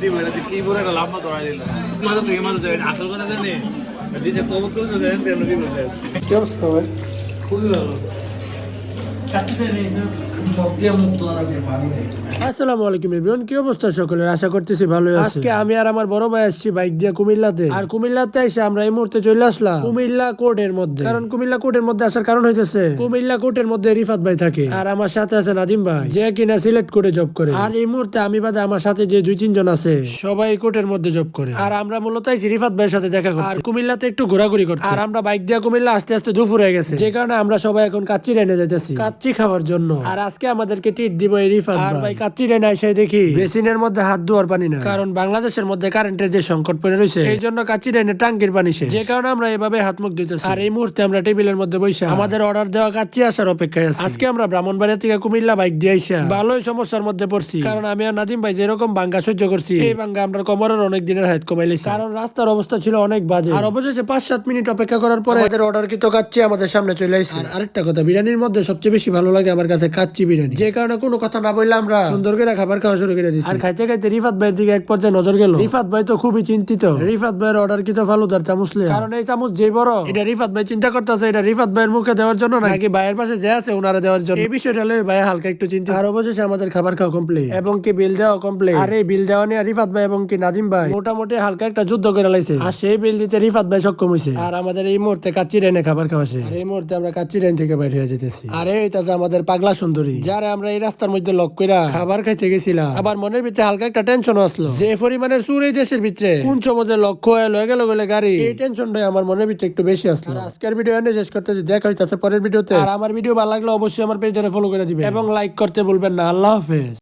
কি বলে একটা লম্বা ধরা দিল তুই আসল কথা জানি দিছে কবর করছো কি অবস্থা ভাই? খুবই ভালো আসসালামু আলাইকুম এভরিওয়ান, কি অবস্থা সকলের? আশা করতেছি ভালোই আছেন। আজকে আমি আর আমার বড় ভাই আসছি বাইক দিয়ে কুমিল্লাতে। আর কুমিল্লাতে এসে আমরা এই মুহূর্তে চলে আসলাম কুমিল্লা কোর্টের মধ্যে। কারণ কুমিল্লা কোর্টের মধ্যে আসার কারণ হইতেছে কুমিল্লা কোর্টের মধ্যে রিফাত ভাই থাকে আর আমার সাথে আছে নাদিম ভাই, যে কিনা সিলেক্ট কোর্টে জব করে। আর এই মুহূর্তে আমি বাদে আমার সাথে যে 2-3 জন আছে সবাই কোর্টের মধ্যে জব করে। আর আমরা মূলত আইছি রিফাত ভাইয়ের সাথে দেখা করতে আর কুমিল্লাতে একটু ঘোরাঘুরি করতে। আর আমরা বাইক দিয়ে কুমিল্লা আস্তে আস্তে দুপুর হয়ে গেছে, যে কারণে আমরা সবাই এখন কাচ্চি রেনে যাইতেছি কাচ্চি খাওয়ার জন্য। আর আজকে আমাদেরকে ট্রিট দিব এই রিফাত ভাই। আর ভাই কাচ্চি রেনে এসে দেখি বেসিনের মধ্যে হাত ধোয়ার পানি না, কারণ বাংলাদেশের মধ্যে কারেন্টের যে সংকট পড়ে রয়েছে এই জন্য কাচ্চি রেনে টাঙ্কির পানি শেষ, যে কারণে আমরা এভাবে হাত মুখ দিতেছি। আর এই মুহূর্তে আমরা টেবিলের মধ্যে বসে আমাদের অর্ডার দেওয়া কাচ্চি আসার অপেক্ষায় আছি। আজকে আমরা ব্রাহ্মণবাড়িয়া থেকে কুমিল্লা বাইক দিয়ে আইসা ভালোই সমস্যার মধ্যে পড়ছি, কারণ আমি আর নাদিম ভাই যেরকম বাঙ্গা সহ্য করছি এই বাঙ্গা আমরা কোমরের অনেক দিনের হাত কমাইলেছি, কারণ রাস্তার অবস্থা ছিল অনেক বাজে। আর অবশেষে 5-7 মিনিট অপেক্ষা করার পরে আমাদের অর্ডার কি তো কাচ্চি আমাদের সামনে চলে আসছে। আর আরেকটা কথা, বিরিয়ানির মধ্যে সবচেয়ে বেশি ভালো লাগে আমার কাছে কাচ্চি বিরিয়ানি, যে কারণে কোনো কথা না বললে আমরা সুন্দর করে খাবার খাওয়া শুরু করে দিচ্ছি। আর খাইতে খাইতে রিফাত ভাইয়ের দিকে এক পর্যায়ে নজর গেল। রিফাত ভাই তো খুবই চিন্তিত। রিফাত ভাইয়ের অর্ডার কি তো ফালুদার চামচ লে, কারণ এই চামচ যে বড় এটা রিফাত ভাই চিন্তা করতেছে এটা রিফাত ভাইয়ের মুখে দেওয়ার জন্য নাকি ভাইয়ের পাশে যে আছে ওনারা দেওয়ার জন্য। এই বিষয়টা লয়ে ভাই হালকা একটু চিন্তা। আর অবশেষে আমাদের খাবার খাওয়া কমপ্লিট এবং কি বিল দেওয়া কমপ্লিট। আর এই বিল দেওয়া নিয়ে রিফাত ভাই এবং কি নাদিম ভাই মোটামুটি হালকা একটা যুদ্ধ করে লাইছে। আর সেই বিল দিতে রিফাত ভাই সক্ষম হয়েছে। আর আমাদের এই মুহূর্তে কাচ্চি রেনে খাবার খাওয়া শেষ। আর এই মুহূর্তে আমরা কাচ্চি রেন থেকে বাইরে হয়ে যেতেছি। আর এইটা যে আমাদের পাগলা সুন্দরী, যারা আমরা এই রাস্তার মধ্যে লক কইরা খাবার খাইতে গেছিলাম। আবার মনের ভিতরে হালকা একটা টেনশন আসলো, যে পরিমাণের সুর এই দেশের ভিতরে কোন সমাজে লক্ষ্য হয়ে লয়ে গেল গেলে গাড়ি, এই টেনশনটাই আমার মনের ভিতরে একটু বেশি আসলো। আজকের ভিডিও এনে শেষ করতে দেখা হইতাছে পরের ভিডিওতে। আর আমার ভিডিও ভালো লাগলে অবশ্যই আমার পেজটারে ফলো করে দিবেন এবং লাইক করতে ভুলবেন না। আল্লাহ হাফেজ।